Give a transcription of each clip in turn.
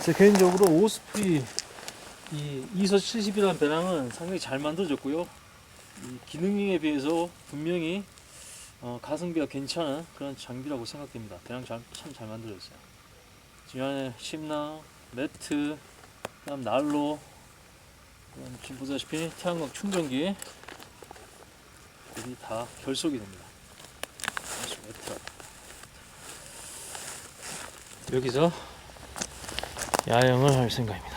제 개인적으로 오스피 이 이서 70이라는 배낭은 상당히 잘 만들어졌고요. 이 기능에 비해서 분명히 가성비가 괜찮은 그런 장비라고 생각됩니다. 배낭 참 잘 만들어졌어요. 지금 안에 심낭, 매트, 그다음 난로, 그다음 지금 보다시피 태양광 충전기 여기 다 결속이 됩니다. 매트. 여기서 야영을 할 생각입니다.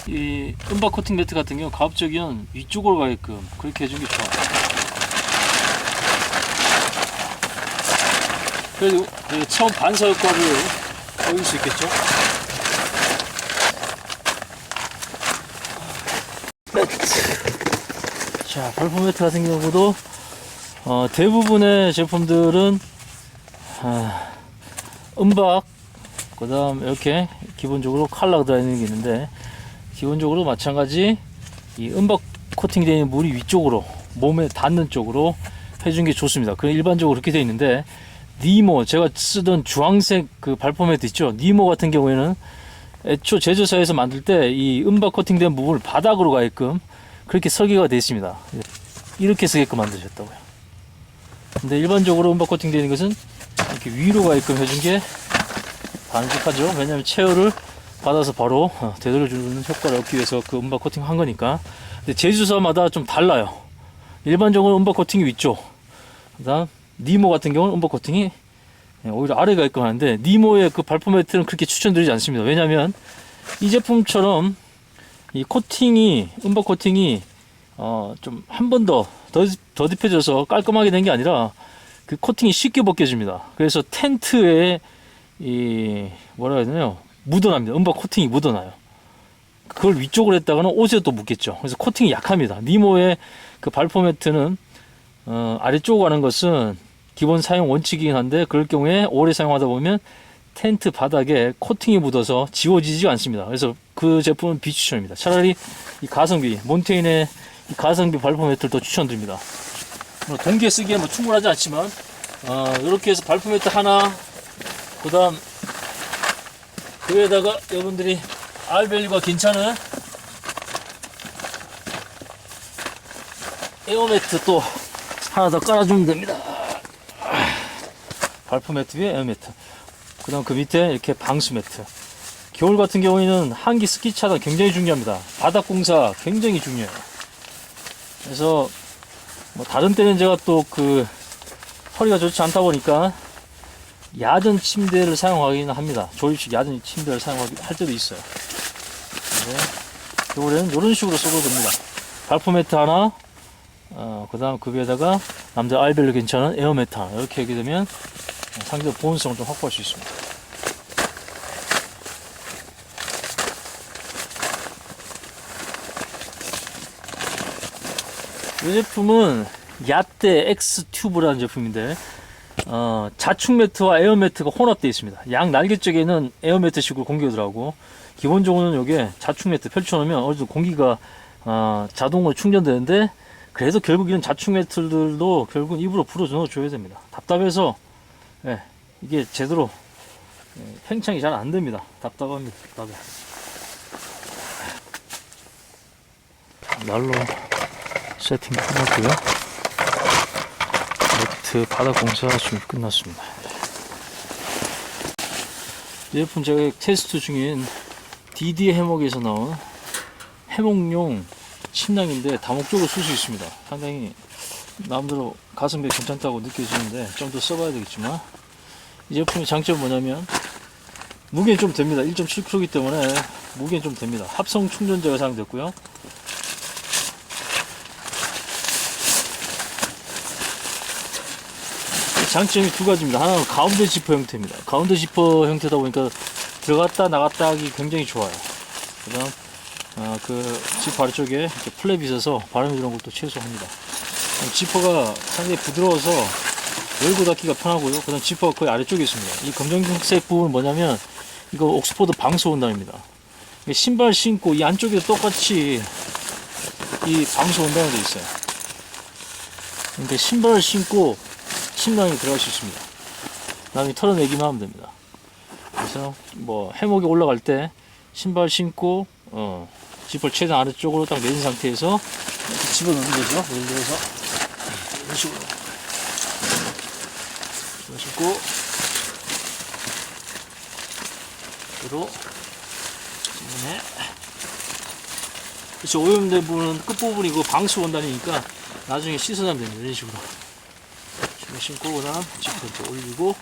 이 은박 코팅 매트 같은 경우 가급적이면 위쪽으로 가게끔 그렇게 해준 게 좋아요. 그래도 처음 반사 효과를 보일 수 있겠죠. 매트. 자, 발포 매트 같은 경우도 대부분의 제품들은 은박, 그 다음 이렇게 기본적으로 칼라가 들어있는 게 있는데, 기본적으로 마찬가지 이 은박 코팅되어 있는 물이 위쪽으로 몸에 닿는 쪽으로 해준 게 좋습니다. 그 일반적으로 그렇게 되어 있는데, 니모 제가 쓰던 주황색 그 발포 매트 있죠. 니모 같은 경우에는 애초 제조사에서 만들 때 이 은박 코팅된 부분을 바닥으로 가게끔 그렇게 설계가 되어 있습니다. 이렇게 쓰게끔 만드셨다고요. 근데 일반적으로 은박 코팅되어 있는 것은 이렇게 위로 가게끔 해준 게 바람직하죠. 왜냐하면 체어를 받아서 바로 되돌려주는 효과를 얻기 위해서 그 은박 코팅 한 거니까. 근데 제조사마다 좀 달라요. 일반적으로 은박 코팅이 위쪽, 그 다음 니모 같은 경우는 은박 코팅이 오히려 아래가 있고 하는데, 니모의 그 발포 매트는 그렇게 추천드리지 않습니다. 왜냐하면 이 제품처럼 이 코팅이, 은박 코팅이 좀 한 번 더 더딥해져서 깔끔하게 된 게 아니라 그 코팅이 쉽게 벗겨집니다. 그래서 텐트에 이 뭐라 해야 되나요? 묻어납니다. 은박 코팅이 묻어나요. 그걸 위쪽으로 했다가는 옷에 또 묻겠죠. 그래서 코팅이 약합니다. 니모의 그 발포 매트는 아래쪽으로 가는 것은 기본 사용 원칙이긴 한데, 그럴 경우에 오래 사용하다 보면 텐트 바닥에 코팅이 묻어서 지워지지 않습니다. 그래서 그 제품은 비추천입니다. 차라리 이 가성비, 몬테인의 이 가성비 발포 매트를 더 추천드립니다. 동기에 쓰기에 뭐 충분하지 않지만 이렇게 해서 발포 매트 하나, 그 다음 그 위에다가 여러분들이 R밸류가 괜찮은 에어매트 또 하나 더 깔아주면 됩니다. 발포 매트 위에 에어매트, 그 다음 그 밑에 이렇게 방수 매트. 겨울 같은 경우에는 한기 스키 차단 굉장히 중요합니다. 바닥 공사 굉장히 중요해요. 그래서 뭐 다른 때는 제가 또 그 허리가 좋지 않다 보니까 야전 침대를 사용하기는 합니다. 조립식 야전 침대를 사용할 때도 있어요. 겨울에는 이런 식으로 써도 됩니다. 발포 매트 하나, 그 다음 그 위에다가 남자 R밸류 괜찮은 에어 매트 하나, 이렇게 하게 되면 상대적 보온성을 좀 확보할 수 있습니다. 이 제품은 야떼 X 튜브라는 제품인데, 자축 매트와 에어 매트가 혼합되어 있습니다. 양 날개 쪽에는 에어 매트 식으로 공기가 들어가고, 기본적으로는 이게 자축 매트 펼쳐놓으면 어느 정도 공기가 자동으로 충전되는데, 그래서 결국 이런 자축 매트들도 결국은 입으로 불어 넣어줘야 됩니다. 답답해서 이게 제대로 팽창이 잘 안 됩니다. 답답합니다. 답답해. 난로 세팅 끝났고요. 매트 바닥 공사 준비 끝났습니다. 이 제품 제가 테스트 중인 DD 해먹에서 나온 해먹용 침낭인데 다목적으로 쓸 수 있습니다. 상당히 나름대로 가성비 괜찮다고 느껴지는데 좀 더 써봐야 되겠지만, 이 제품의 장점은 뭐냐면 무게는 좀 됩니다. 1.7kg이기 때문에 무게는 좀 됩니다. 합성 충전재가 사용됐고요. 장점이 두 가지입니다. 하나는 가운데 지퍼 형태입니다. 가운데 지퍼 형태다 보니까 들어갔다 나갔다 하기 굉장히 좋아요. 그 다음 그 지퍼 아래쪽에 이렇게 플랩이 있어서 바람이 들어오는 것도 최소화합니다. 지퍼가 상당히 부드러워서 열고 닫기가 편하고요. 그 다음 지퍼가 거의 아래쪽에 있습니다. 이 검정색 부분은 뭐냐면 이거 옥스포드 방수 원단입니다. 신발 신고 이 안쪽에도 똑같이 이 방수 원단이 되어 있어요. 그러니까 신발을 신고 침낭에 들어갈 수 있습니다. 나중에 털어내기만 하면 됩니다. 그래서 뭐 해먹에 올라갈 때 신발 신고 지퍼를 최대한 아래쪽으로 딱 내린 상태에서 이렇게 집어넣는 거죠. 예를 들어서 이런 식으로 신고 그리고 때문에 그렇죠. 오염된 부분은 끝부분이 그 방수 원단이니까 나중에 씻어내면 됩니다. 이런 식으로 신고 그다음 지퍼를 올리고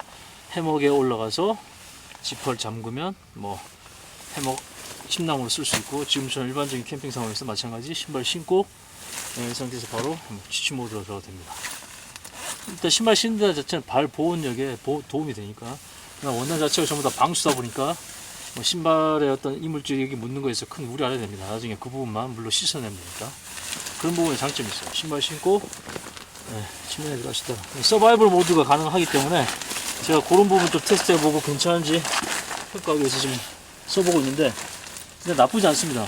해먹에 올라가서 지퍼를 잠그면 뭐 해먹 침낭으로 쓸 수 있고, 지금처럼 일반적인 캠핑 상황에서 마찬가지 신발 신고 이 상태에서 바로 취침 모드로 들어가도 됩니다. 일단 신발 신는 데 자체는 발 보온력에 도움이 되니까, 원단 자체가 전부 다 방수다 보니까 뭐 신발에 어떤 이물질이 여기 묻는 거에서 큰 우려 안 해도 됩니다. 나중에 그 부분만 물로 씻어내면 되니까 그런 부분에 장점이 있어요. 신발 신고 침낭에 들어가시다 서바이벌 모드가 가능하기 때문에 제가 그런 부분 좀 테스트 해보고 괜찮은지 평가하기 위해서 지금 써보고 있는데, 근데 나쁘지 않습니다.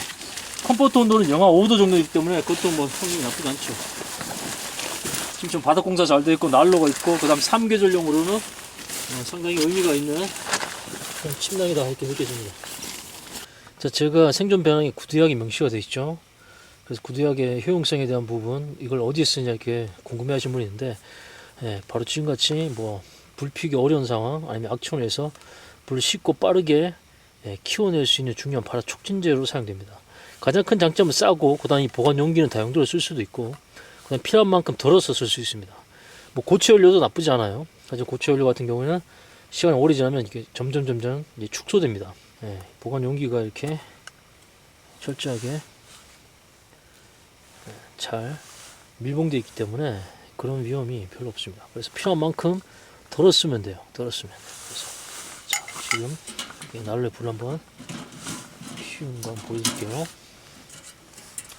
컴포트 온도는 영하 5도 정도이기 때문에 그것도 뭐 평균이 나쁘지 않죠. 지금 좀 바닥 공사 잘 되어 있고 난로가 있고, 그 다음 3계절용으로는 상당히 의미가 있는 침낭이다 이렇게 느껴집니다. 자, 제가 생존 배낭에 구두약이 명시가 되어 있죠. 그래서 구두약의 효용성에 대한 부분, 이걸 어디에 쓰냐 이렇게 궁금해 하신 분이 있는데, 바로 지금같이 뭐 불 피우기 어려운 상황 아니면 악천후에서 불을 쉽고 빠르게 키워낼 수 있는 중요한 발화 촉진제로 사용됩니다. 가장 큰 장점은 싸고, 그 다음 이 보관 용기는 다용도로 쓸 수도 있고, 그 다음 필요한 만큼 덜어서 쓸 수 있습니다. 뭐 고체 연료도 나쁘지 않아요. 사실 고체 연료 같은 경우에는 시간이 오래 지나면 이게 점점 이제 축소됩니다. 보관 용기가 이렇게 철저하게 잘 밀봉되어 있기 때문에 그런 위험이 별로 없습니다. 그래서 필요한 만큼 덜어 쓰면 돼요. 그래서 자, 지금 난로에 불 한번 피우는 거 한번 보여드릴게요.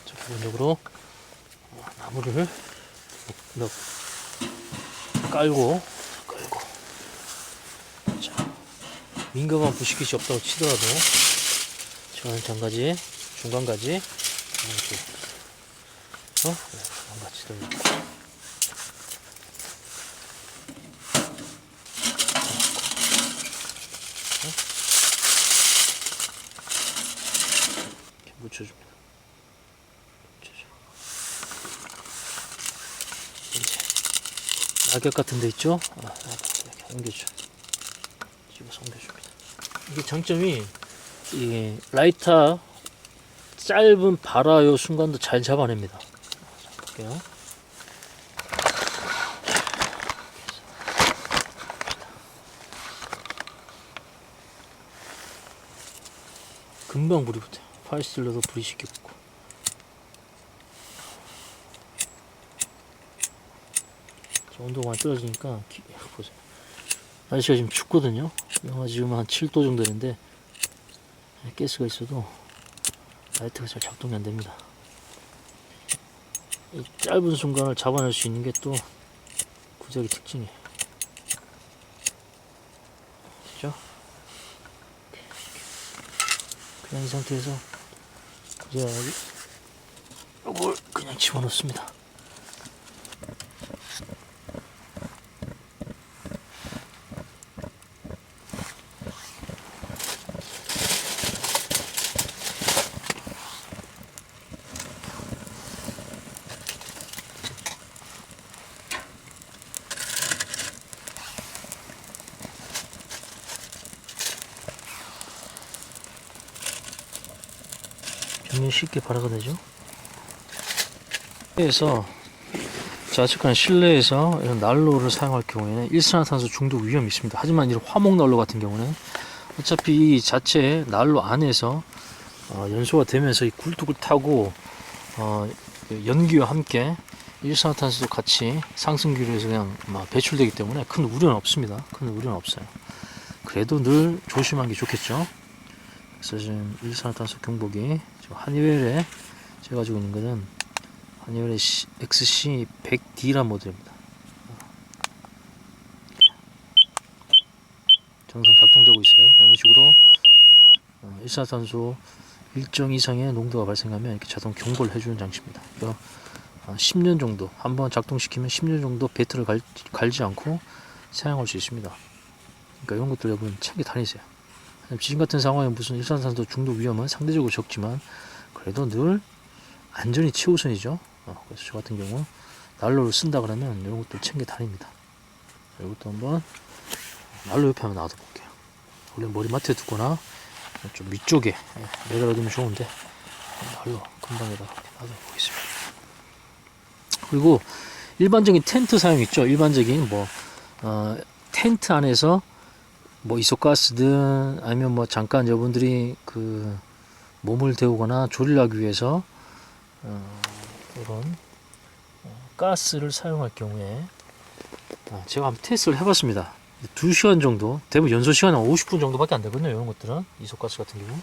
자, 기본적으로 나무를 깔고 자, 민감한 부식깃이 없다고 치더라도 전가지 중간가지 이렇게 같이 돌리고 이렇게 묻혀줍니다. 이제 낙엽 같은 데 있죠? 이렇게 옮겨줘. 집어서 옮겨줍니다. 이게 장점이 이 라이터 짧은 발화요 순간도 잘 잡아냅니다. 자, 볼게요. 금방 불이 붙어요. 파이스틸러도 불이 쉽게 붙고. 온도가 많이 떨어지니까 보세요. 날씨가 지금 춥거든요. 영하 지금 한 7도 정도 되는데 가스가 있어도 라이트가 잘 작동이 안 됩니다. 이 짧은 순간을 잡아낼 수 있는 게 또 구작의 특징이에요. 그죠? 그냥 이 상태에서 구작이 이걸 그냥 집어넣습니다. 굉장히 쉽게 발화가 되죠. 그래서 자측한 실내에서 이런 난로를 사용할 경우에는 일산화탄소 중독 위험이 있습니다. 하지만 이런 화목난로 같은 경우는 어차피 이 자체 난로 안에서 연소가 되면서 이 굴뚝을 타고 연기와 함께 일산화탄소도 같이 상승기로 해서 그냥 배출되기 때문에 큰 우려는 없습니다. 큰 우려는 없어요. 그래도 늘 조심하는 게 좋겠죠. 그래서 지금 일산화탄소 경보기 하니웰에 제가 가지고 있는 것은 하니웰의 XC100D란 모델입니다. 정상 작동되고 있어요. 이런 식으로 일산화탄소 일정 이상의 농도가 발생하면 이렇게 자동 경보를 해주는 장치입니다. 10년 정도 한번 작동시키면 10년 정도 배터리를 갈지 않고 사용할 수 있습니다. 그러니까 이런 것들 여러분 챙겨 다니세요. 지금 같은 상황에 무슨 일산화탄소 중독 위험은 상대적으로 적지만 그래도 늘 안전이 최우선이죠. 그래서 저 같은 경우 난로를 쓴다 그러면 이런 것들 챙겨 다닙니다. 이것도 한번 난로 옆에 한번 놔둬 볼게요. 원래 머리맡에 두거나 좀 위쪽에 매달아두면 좋은데 난로 금방에다가 놔둬 보겠습니다. 그리고 일반적인 텐트 사용 있죠. 일반적인 텐트 안에서 이소가스든 아니면 잠깐 여러분들이 그 몸을 데우거나 조리를 하기 위해서 이런 가스를 사용할 경우에 제가 한번 테스트를 해봤습니다. 2시간 정도, 대부분 연소 시간은 50분 정도밖에 안 되거든요. 이런 것들은 이소가스 같은 경우.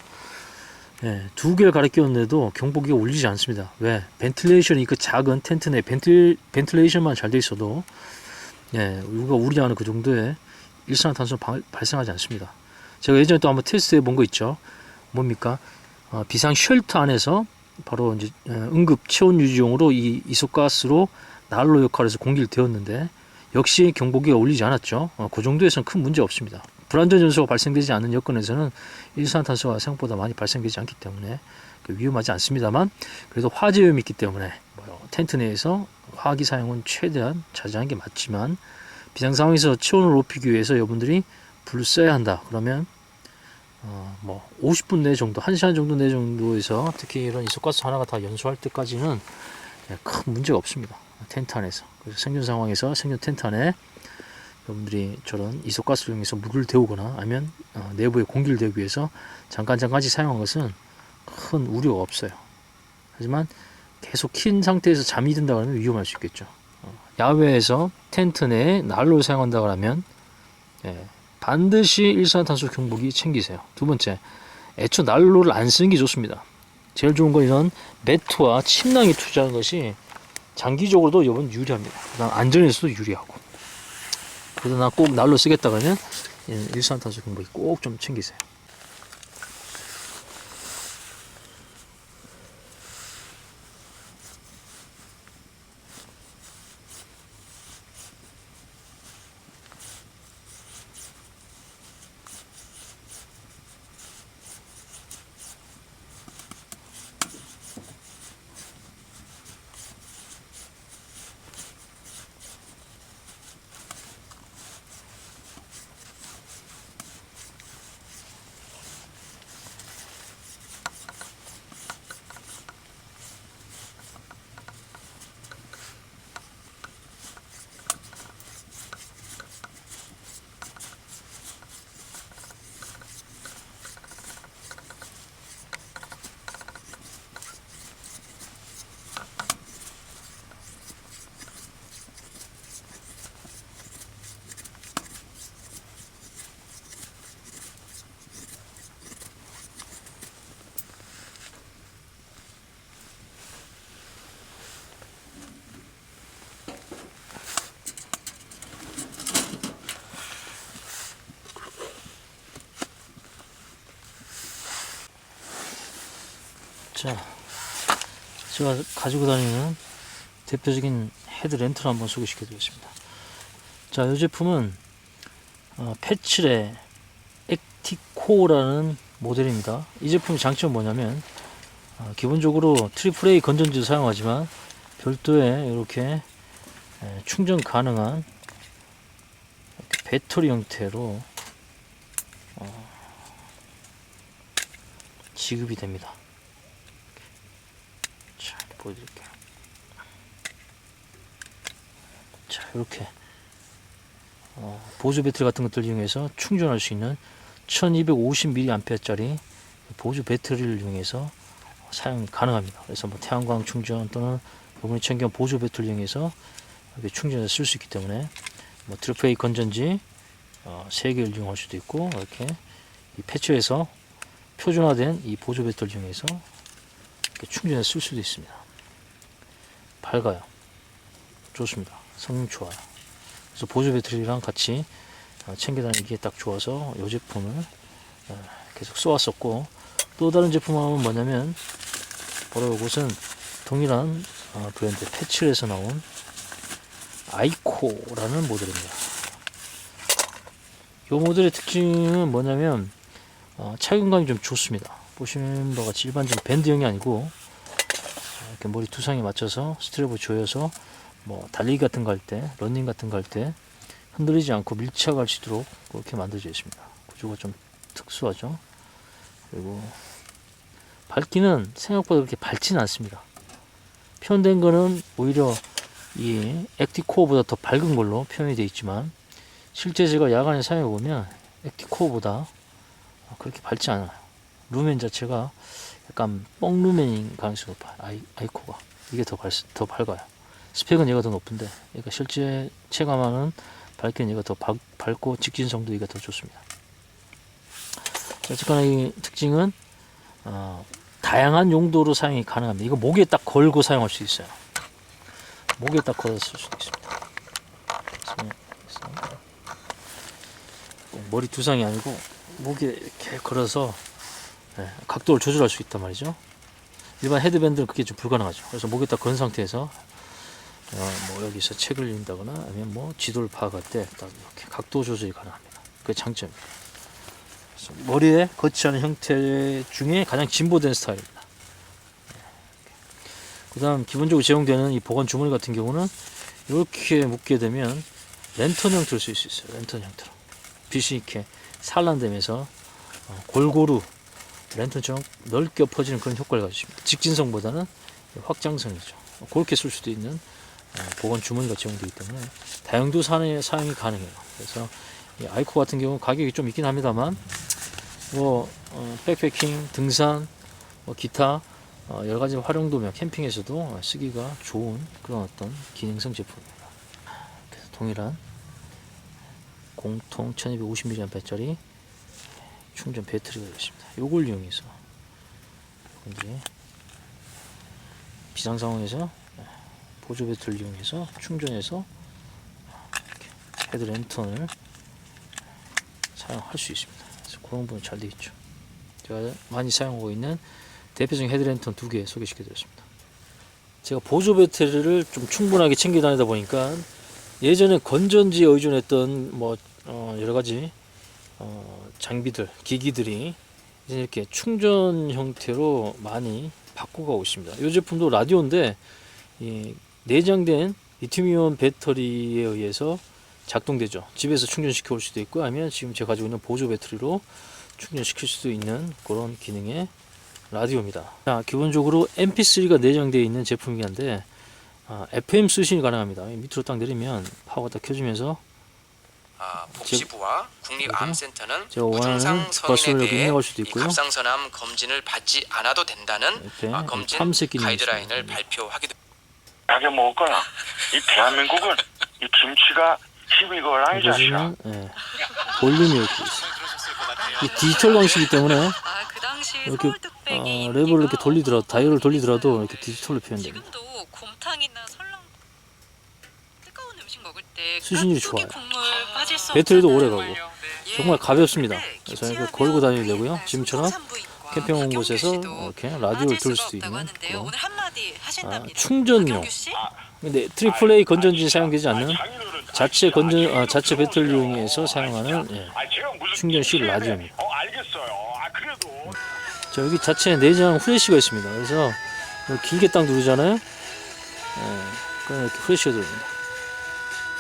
두 개를 갈아 끼웠는데도 경보기가 울리지 않습니다. 왜? 벤틸레이션이 그 작은 텐트 내 벤틸레이션만 잘 돼 있어도 우리가 우려하는 그 정도의 일산화탄소 발생하지 않습니다. 제가 예전에 또 한번 테스트 해본 거 있죠. 뭡니까? 비상 쉘터 안에서 바로 이제 응급 체온 유지용으로 이 이소가스로 난로 역할에서 공기를 데웠는데 역시 경보기가 울리지 않았죠. 그 정도에서는 큰 문제 없습니다. 불안전 연소가 발생되지 않는 여건에서는 일산화탄소가 생각보다 많이 발생되지 않기 때문에 위험하지 않습니다만 그래도 화재 위험이 있기 때문에 텐트 내에서 화기 사용은 최대한 자제하는 게 맞지만 비상 상황에서 체온을 높이기 위해서 여러분들이 불을 써야 한다. 그러면 50분 내 정도, 1시간 정도 내 정도에서 특히 이런 이소가스 하나가 다 연소할 때까지는 큰 문제가 없습니다. 텐트 안에서. 그래서 생존 상황에서 생존 텐트 안에 여러분들이 저런 이소가스를 이용해서 물을 데우거나 아니면 내부에 공기를 데우기 위해서 잠깐씩 사용한 것은 큰 우려가 없어요. 하지만 계속 킨 상태에서 잠이 든다 그러면 위험할 수 있겠죠. 야외에서 텐트 내에 난로를 사용한다 그러면 반드시 일산화탄소 경보기 챙기세요. 두 번째, 애초 난로를 안 쓰는 게 좋습니다. 제일 좋은 건 이런 매트와 침낭에 투자하는 것이 장기적으로도 여러분 유리합니다. 그다음 안전에서도 유리하고. 그래서 나 꼭 난로 쓰겠다 그러면 일산화탄소 경보기 꼭 좀 챙기세요. 자, 제가 가지고 다니는 대표적인 헤드랜턴을 한번 소개시켜 드리겠습니다. 자, 이 제품은 패칠의 액티코라는 모델입니다. 이 제품의 장점은 뭐냐면 기본적으로 AAA 건전지도 사용하지만 별도의 이렇게 충전 가능한 이렇게 배터리 형태로 지급이 됩니다. 보여드릴게요. 자, 이렇게 보조 배터리 같은 것들을 이용해서 충전할 수 있는 1250mAh짜리 보조 배터리를 이용해서 사용이 가능합니다. 그래서 뭐 태양광 충전 또는 요번에 챙겨온 보조 배터리를 이용해서 충전해서 쓸 수 있기 때문에 뭐 트리플 A 건전지 3개를 이용할 수도 있고, 이렇게 이 패치에서 표준화된 이 보조 배터리를 이용해서 이렇게 충전해서 쓸 수도 있습니다. 밝아요. 좋습니다. 성능 좋아요. 그래서 보조 배터리랑 같이 챙겨 다니기에 딱 좋아서 이 제품을 계속 써왔었고, 또 다른 제품은 뭐냐면 바로 이것은 동일한 브랜드 패치에서 나온 아이코라는 모델입니다. 이 모델의 특징은 뭐냐면 착용감이 좀 좋습니다. 보시는 바와 같이 일반적인 밴드형이 아니고 이렇게 머리 두상에 맞춰서 스트랩을 조여서 뭐 달리기 같은 거 할 때, 러닝 같은 거 할 때 흔들리지 않고 밀착할 수 있도록 그렇게 만들어져 있습니다. 구조가 좀 특수하죠. 그리고 밝기는 생각보다 그렇게 밝지는 않습니다. 표현된 거는 오히려 이 액티코어보다 더 밝은 걸로 표현이 되어 있지만, 실제 제가 야간에 사용해 보면 액티코어보다 그렇게 밝지 않아요. 루멘 자체가 약간 뻥 루멘인 가능성이 높아요. 아이코가 이게 더 밝아요. 스펙은 얘가 더 높은데 얘가 실제 체감하는 밝기는 얘가 더 밝고 직진성도 얘가 더 좋습니다. 어쨌거나 이 특징은 다양한 용도로 사용이 가능합니다. 이거 목에 딱 걸고 사용할 수 있어요. 목에 딱 걸어서 쓸 수도 있습니다. 머리 두상이 아니고 목에 이렇게 걸어서 각도를 조절할 수 있단 말이죠. 일반 헤드밴드는 그게 좀 불가능하죠. 그래서 목에 딱 건 상태에서 뭐 여기서 책을 읽는다거나 아니면 뭐 지도를 파악할 때 딱 이렇게 각도 조절이 가능합니다. 그게 장점입니다. 그래서 머리에 거치하는 형태 중에 가장 진보된 스타일입니다. 그 다음 기본적으로 제공되는 이 보관 주머니 같은 경우는 이렇게 묶게 되면 랜턴 형태로 쓸 수 있어요. 랜턴 형태로 빛이 이렇게 산란되면서 골고루 랜턴처럼 넓게 퍼지는 그런 효과를 가지고 있습니다. 직진성보다는 확장성이죠. 그렇게 쓸 수도 있는 보관 주머니가 제공되기 때문에 다용도 사용이 가능해요. 그래서 이 아이코 같은 경우 가격이 좀 있긴 합니다만 뭐 백패킹, 등산, 뭐 기타 여러 가지 활용도며 캠핑에서도 쓰기가 좋은 그런 어떤 기능성 제품입니다. 그래서 동일한 공통 1250mAh짜리 충전 배터리가 있습니다. 요걸 이용해서 이제 비상 상황에서 보조 배터리를 이용해서 충전해서 헤드 랜턴을 사용할 수 있습니다. 그래서 그런 부분 잘 되어 있죠. 제가 많이 사용하고 있는 대표적인 헤드 랜턴 2개 소개시켜 드렸습니다. 제가 보조 배터리를 좀 충분하게 챙겨 다니다 보니까 예전에 건전지에 의존했던 뭐 여러 가지 장비들, 기기들이 이제 이렇게 충전 형태로 많이 바꿔가고 있습니다. 이 제품도 라디오인데 이 내장된 리튬이온 배터리에 의해서 작동되죠. 집에서 충전시켜 올 수도 있고 아니면 지금 제가 가지고 있는 보조 배터리로 충전시킬 수도 있는 그런 기능의 라디오입니다. 자, 기본적으로 MP3가 내장되어 있는 제품이긴 한데 FM 수신이 가능합니다. 밑으로 딱 내리면 파워가 딱 켜지면서 복지부와 국립암센터는 제가 원하는 무증상 버스를 성인에 여기 대해 입력할 수도 이 있고요. 갑상선암 검진을 받지 않아도 된다는 이렇게 검진 탐색 기능이 가이드라인을 있습니다. 발표하기도. 자기 먹을 거야. 이 대한민국은 이 김치가 12개월 아니지 않냐? 보시면 볼륨이 이렇게 있어요. 이 디지털 방식이기 때문에 그 당시 이렇게 서울뚝배기 랩을 이렇게 인기가 돌리더라도 다이얼을 돌리더라도 엄청 이렇게 디지털로 표현됩니다. 지금도 곰탕이나 설렁 뜨거운 음식 먹을 때 수신율이 깍두기 좋아요. 국물 빠질 수 배터리도 없잖아요. 오래 가고 예, 정말 가볍습니다. 그런데 그래서 이거 김치하면 걸고 다니면 되고요. 맨날 지금처럼 손톱산부인과 캠핑 온 박경규 곳에서 씨도 이렇게 라디오를 빠질 들을 수가 수도 없다고 있는 하는데요. 그런 오늘 한마디 하신답니다. 충전용. 박경규 씨? 근데 트리플 A 건전지 사용되지 않는 자체 자체 배터리를 이용해서 사용하는 충전식 라디오입니다. 알겠어요. 그래도 자, 여기 자체 내장 후레쉬가 있습니다. 그래서 길게 딱 누르잖아요. 그럼 이렇게 후레쉬가 들어옵니다.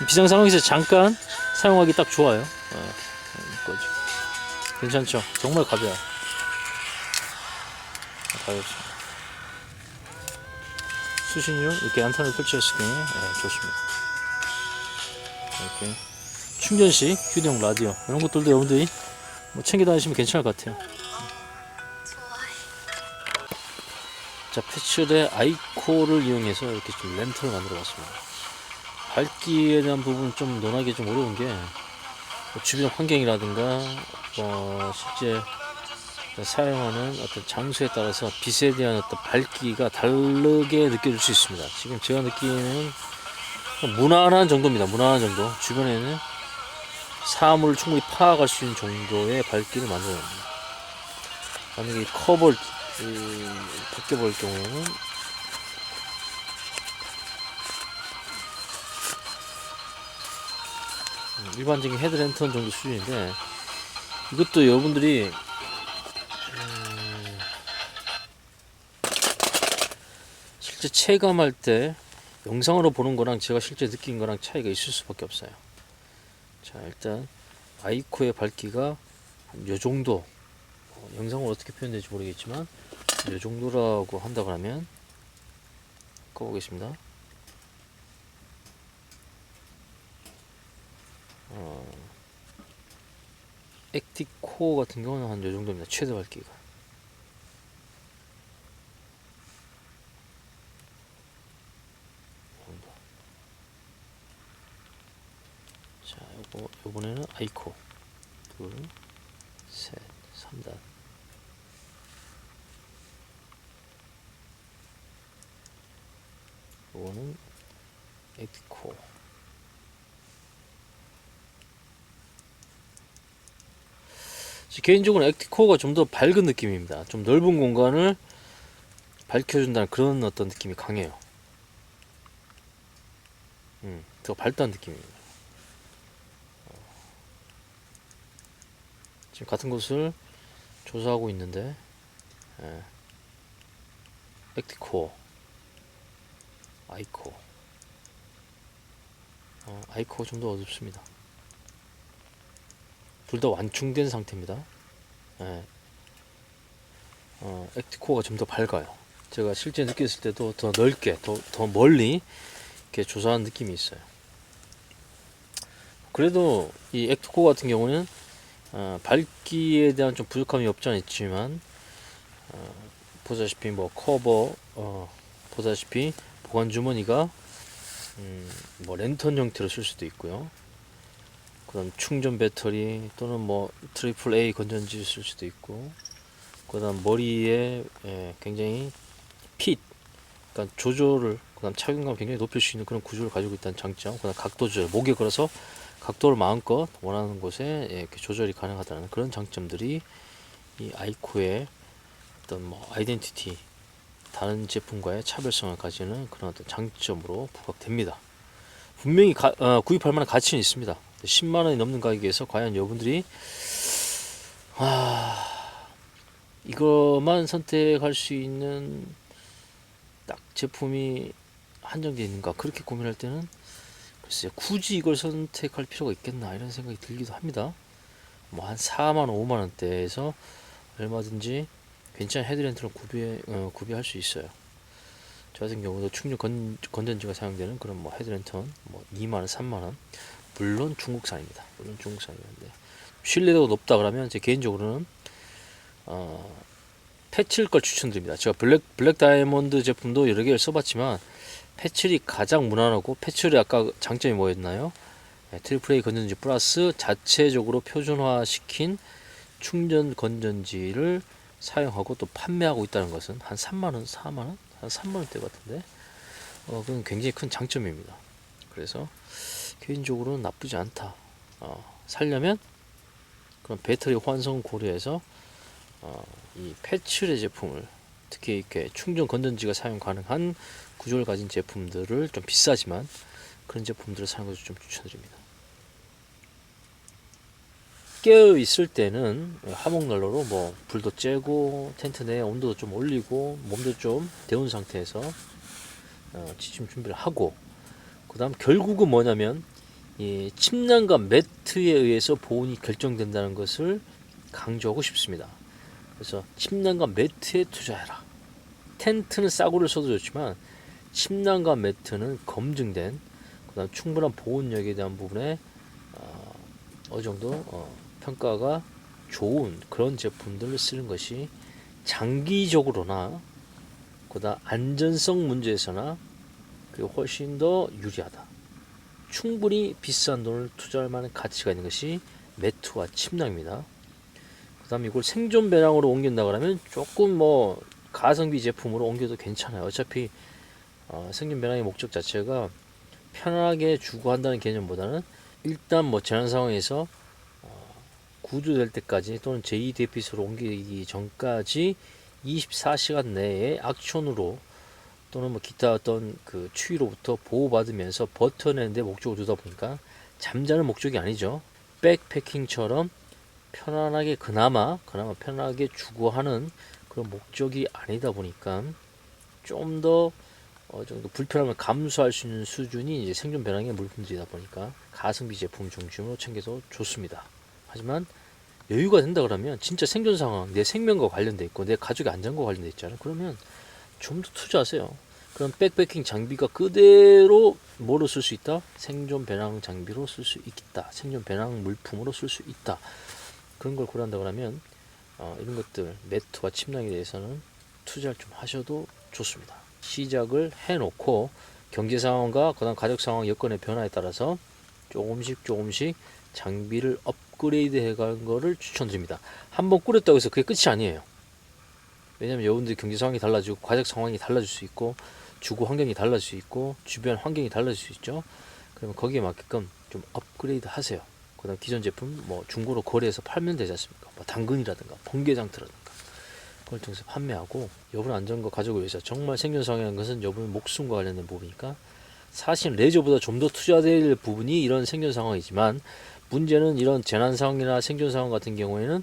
비상 상황에서 잠깐 사용하기 딱 좋아요. 거지. 괜찮죠? 정말 가벼워요. 가볍습니다. 수신료 이렇게 안탄을 펼쳤을 경우에 좋습니다. 이렇게 충전식 휴대용 라디오 이런 것들도 여러분들이 뭐 챙겨 다니시면 괜찮을 것 같아요. 자, 패츄의 아이코를 이용해서 이렇게 좀 랜턴을 만들어 봤습니다. 밝기에 대한 부분 좀 논하기 좀 어려운 게 주변 환경이라든가 실제 사용하는 어떤 장소에 따라서 빛에 대한 어떤 밝기가 다르게 느껴질 수 있습니다. 지금 제가 느끼는 무난한 정도입니다. 무난한 정도. 주변에는 사물을 충분히 파악할 수 있는 정도의 밝기를 만들어냅니다. 만약에 이 컵을 벗겨볼 경우에는 일반적인 헤드랜턴 정도 수준인데, 이것도 여러분들이 실제 체감할 때 영상으로 보는 거랑 제가 실제 느낀 거랑 차이가 있을 수밖에 없어요. 자, 일단 아이코의 밝기가 한 요 정도, 영상으로 어떻게 표현될지 모르겠지만 요 정도라고 한다고 하면 꺼보겠습니다. 액티코어 같은 경우는 한 요 정도입니다. 최대 밝기가. 자, 요번에는 아이코 둘, 셋, 3단. 요거는 액티코어. 개인적으로 액티코어가 좀 더 밝은 느낌입니다. 좀 넓은 공간을 밝혀준다는 그런 어떤 느낌이 강해요. 더 밝다는 느낌입니다. 지금 같은 곳을 조사하고 있는데, 액티코어, 아이코어, 아이코어 좀 더 어둡습니다. 둘 다 완충된 상태입니다. 액티코어가 좀 더 밝아요. 제가 실제 느꼈을 때도 더 넓게, 더 멀리 이렇게 조사한 느낌이 있어요. 그래도 이 액티코어 같은 경우는 밝기에 대한 좀 부족함이 없지 않아 있지만, 보다시피 뭐 커버, 보다시피 보관 주머니가 뭐 랜턴 형태로 쓸 수도 있고요. 그다음 충전 배터리 또는 뭐 트리플 A 건전지 쓸 수도 있고, 그다음 머리에 굉장히 핏, 그러니까 조절을, 그다음 착용감 굉장히 높일 수 있는 그런 구조를 가지고 있다는 장점, 그다음 각도 조절, 목에 걸어서 각도를 마음껏 원하는 곳에 이렇게 조절이 가능하다는 그런 장점들이 이 아이코의 어떤 뭐 아이덴티티, 다른 제품과의 차별성을 가지는 그런 어떤 장점으로 부각됩니다. 분명히 구입할 만한 가치는 있습니다. 10만 원이 넘는 가격에서 과연 여러분들이 이것만 선택할 수 있는 딱 제품이 한정되어 있는가, 그렇게 고민할 때는 글쎄요, 굳이 이걸 선택할 필요가 있겠나 이런 생각이 들기도 합니다. 뭐 한 4만 원, 5만 원대에서 얼마든지 괜찮은 헤드랜턴을 구비할 수 있어요. 저 같은 경우도 충전 건전지가 사용되는 그런 뭐 헤드랜턴 뭐 2만 원, 3만 원, 물론 중국산입니다. 물론 중국산이었는데 신뢰도가 높다 그러면 제 개인적으로는 패칠 걸 추천드립니다. 제가 블랙 다이아몬드 제품도 여러 개를 써봤지만 패칠이 가장 무난하고, 패칠이 아까 장점이 뭐였나요? 트리플 A 건전지 플러스 자체적으로 표준화 시킨 충전 건전지를 사용하고 또 판매하고 있다는 것은 한 3만원, 4만원? 한 3만원대 같은데, 그건 굉장히 큰 장점입니다. 그래서 개인적으로는 나쁘지 않다. 살려면 그런 배터리 환성 고려해서 이 패츄의 제품을, 특히 이렇게 충전 건전지가 사용 가능한 구조를 가진 제품들을, 좀 비싸지만 그런 제품들을 사는 것을 좀 추천드립니다. 깨어 있을 때는 화목난로로 뭐 불도 쬐고 텐트 내 온도도 좀 올리고 몸도 좀 데운 상태에서 지침 준비를 하고, 그 다음 결국은 뭐냐면 이 침낭과 매트에 의해서 보온이 결정된다는 것을 강조하고 싶습니다. 그래서 침낭과 매트에 투자해라. 텐트는 싸구려를 써도 좋지만 침낭과 매트는 검증된, 그다음 충분한 보온력에 대한 부분에 어느 정도 평가가 좋은 그런 제품들을 쓰는 것이 장기적으로나 그다음 안전성 문제에서나 그리고 훨씬 더 유리하다. 충분히 비싼 돈을 투자할 만한 가치가 있는 것이 매트와 침낭입니다. 그 다음에 이걸 생존 배낭으로 옮긴다 그러면 조금 뭐 가성비 제품으로 옮겨도 괜찮아요. 어차피 생존 배낭의 목적 자체가 편하게 주고 한다는 개념보다는 일단 뭐 재난 상황에서 구조될 때까지 또는 제2 대피소로 옮기기 전까지 24시간 내에 액션으로 또는 뭐 기타 어떤 그 추위로부터 보호받으면서 버텨내는 데 목적을 두다 보니까 잠자는 목적이 아니죠. 백패킹처럼 편안하게 그나마 편하게 주거하는 그런 목적이 아니다 보니까 좀 더 정도 불편함을 감수할 수 있는 수준이 이제 생존 배낭의 물품들이다 보니까 가성비 제품 중심으로 챙겨도 좋습니다. 하지만 여유가 된다 그러면 진짜 생존 상황, 내 생명과 관련돼 있고 내 가족의 안전과 관련돼 있잖아요. 그러면 좀 더 투자하세요. 그럼 백패킹 장비가 그대로 뭐로 쓸 수 있다? 생존 배낭 장비로 쓸 수 있다. 생존 배낭 물품으로 쓸 수 있다. 그런 걸 고려한다 그러면 이런 것들 매트와 침낭에 대해서는 투자를 좀 하셔도 좋습니다. 시작을 해놓고 경제 상황과 그다음 가족 상황 여건의 변화에 따라서 조금씩 장비를 업그레이드 해가는 거를 추천드립니다. 한번 꾸렸다고 해서 그게 끝이 아니에요. 왜냐하면 여러분들 경제 상황이 달라지고 가족 상황이 달라질 수 있고 주거 환경이 달라질 수 있고 주변 환경이 달라질 수 있죠. 그러면 거기에 맞게끔 좀 업그레이드 하세요. 그다음 기존 제품 뭐 중고로 거래해서 팔면 되지 않습니까? 뭐 당근이라든가 번개장터라든가 그걸 통해서 판매하고 여러분 안전과 가족을 위해서 정말 생존 상황이라는 것은 여러분 목숨과 관련된 부분이니까 사실 레저보다 좀 더 투자될 부분이 이런 생존 상황이지만 문제는 이런 재난 상황이나 생존 상황 같은 경우에는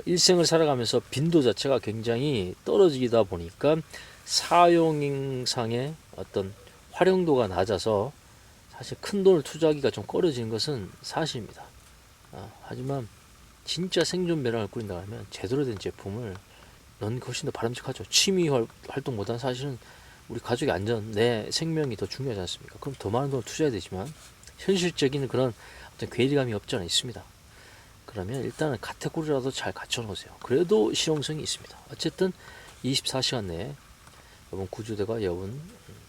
일생을 살아가면서 빈도 자체가 굉장히 떨어지다 보니까 사용상의 어떤 활용도가 낮아서 사실 큰 돈을 투자하기가 좀 꺼려지는 것은 사실입니다. 하지만 진짜 생존 배낭을 꾸린다 하면 제대로 된 제품을 넣는 게 훨씬 더 바람직하죠. 취미 활동보다는 사실은 우리 가족의 안전, 내 생명이 더 중요하지 않습니까? 그럼 더 많은 돈을 투자해야 되지만 현실적인 그런 어떤 괴리감이 없지 않아 있습니다. 그러면 일단은 카테고리라도 잘 갖춰놓으세요. 그래도 실용성이 있습니다. 어쨌든 24시간 내에 여러분 구조대가 여러분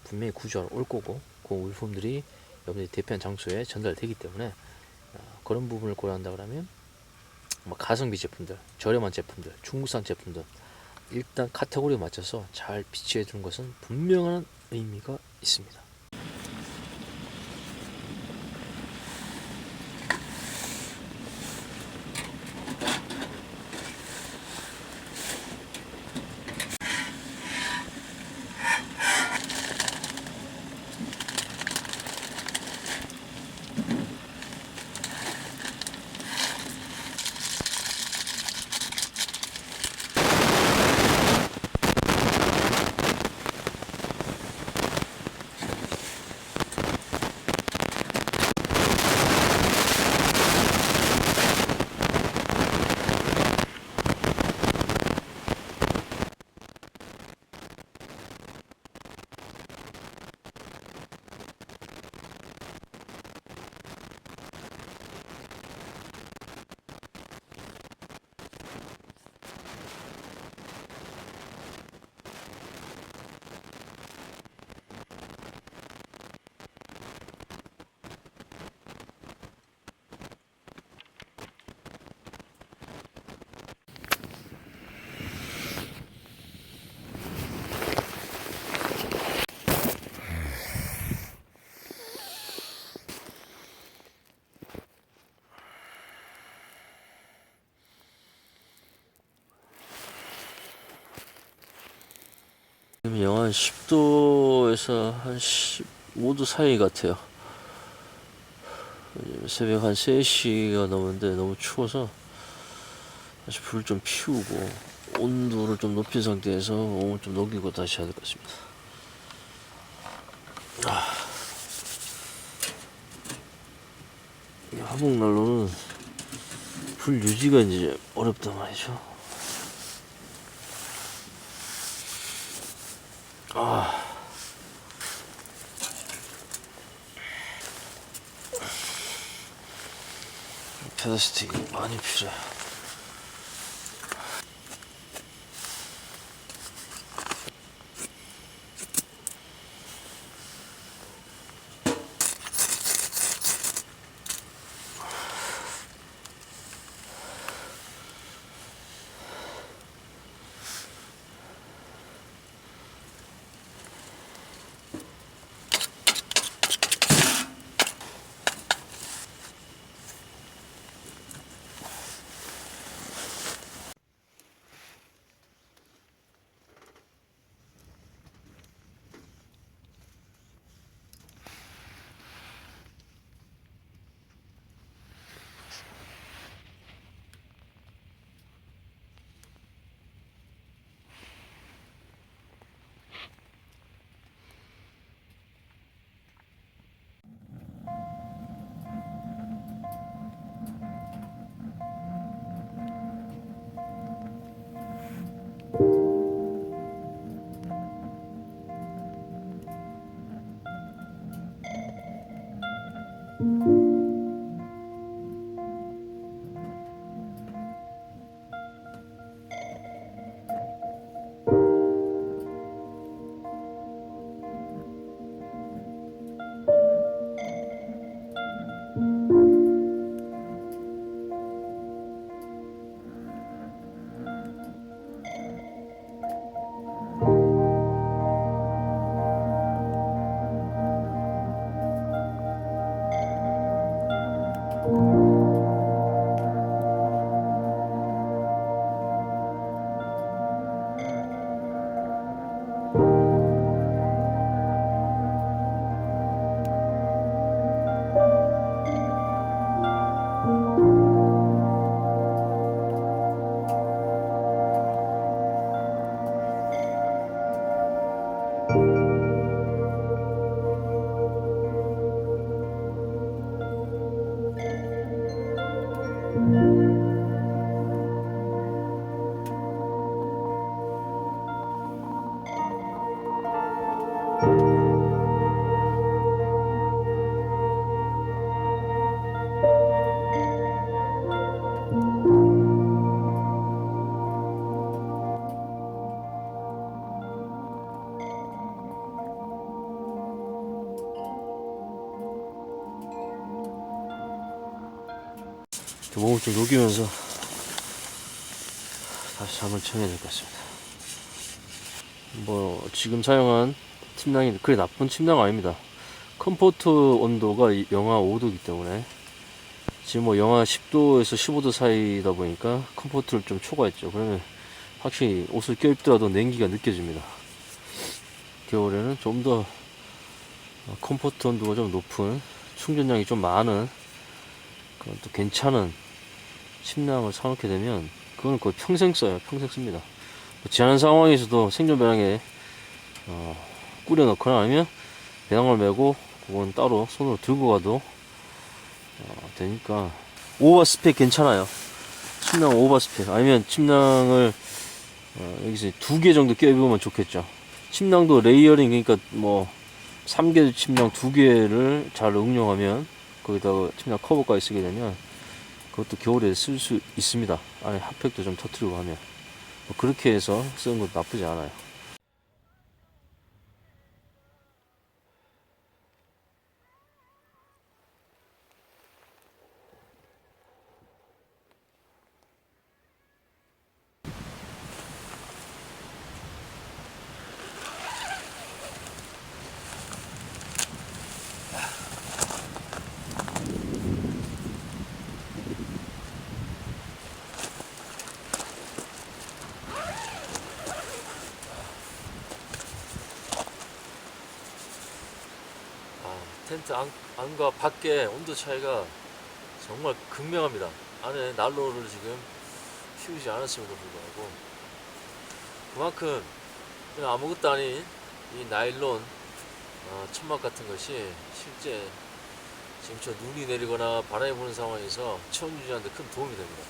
분명히 구조하러 올 거고 그 물품들이 여러분들이 대피한 장소에 전달되기 때문에 그런 부분을 고려한다 그러면 뭐 가성비 제품들, 저렴한 제품들, 중국산 제품들 일단 카테고리에 맞춰서 잘 비치해 두는 것은 분명한 의미가 있습니다. 지금 영하 10도에서 한 15도 사이 같아요. 새벽 한 3시가 넘었는데 너무 추워서 다시 불을 좀 피우고 온도를 좀 높인 상태에서 몸을 좀 녹이고 다시 해야 될 것 같습니다. 화목난로는 불 유지가 이제 어렵단 말이죠. 페더스틱이 많이 필요해. 몸을 좀 녹이면서 다시 잠을 청해야 될 것 같습니다. 뭐 지금 사용한 침낭이 그리 나쁜 침낭 아닙니다. 컴포트 온도가 영하 5도이기 때문에 지금 뭐 영하 10도에서 15도 사이다 보니까 컴포트를 좀 초과했죠. 그러면 확실히 옷을 껴입더라도 냉기가 느껴집니다. 겨울에는 좀 더 컴포트 온도가 좀 높은, 충전량이 좀 많은, 그런 또 괜찮은 침낭을 사놓게 되면 그건 거의 평생 써요. 평생 씁니다. 지하는 상황에서도 생존 배낭에 꾸려 넣거나 아니면 배낭을 메고 그건 따로 손으로 들고 가도 되니까 오버 스펙 괜찮아요. 침낭 오버 스펙 아니면 침낭을 여기서 2개 정도 껴입으면 좋겠죠. 침낭도 레이어링, 그러니까 뭐 3개 침낭 2개를 잘 응용하면 거기다가 침낭 커버까지 쓰게 되면 그것도 겨울에 쓸 수 있습니다. 안에 핫팩도 좀 터트리고 하면 뭐 그렇게 해서 쓰는 것도 나쁘지 않아요. 텐트 안과 밖의 온도 차이가 정말 극명합니다. 안에 난로를 지금 피우지 않았음에도 불구하고 그만큼 그냥 아무것도 아닌 이 나일론 천막 같은 것이 실제 지금 저 눈이 내리거나 바람이 부는 상황에서 체온 유지하는 데 큰 도움이 됩니다.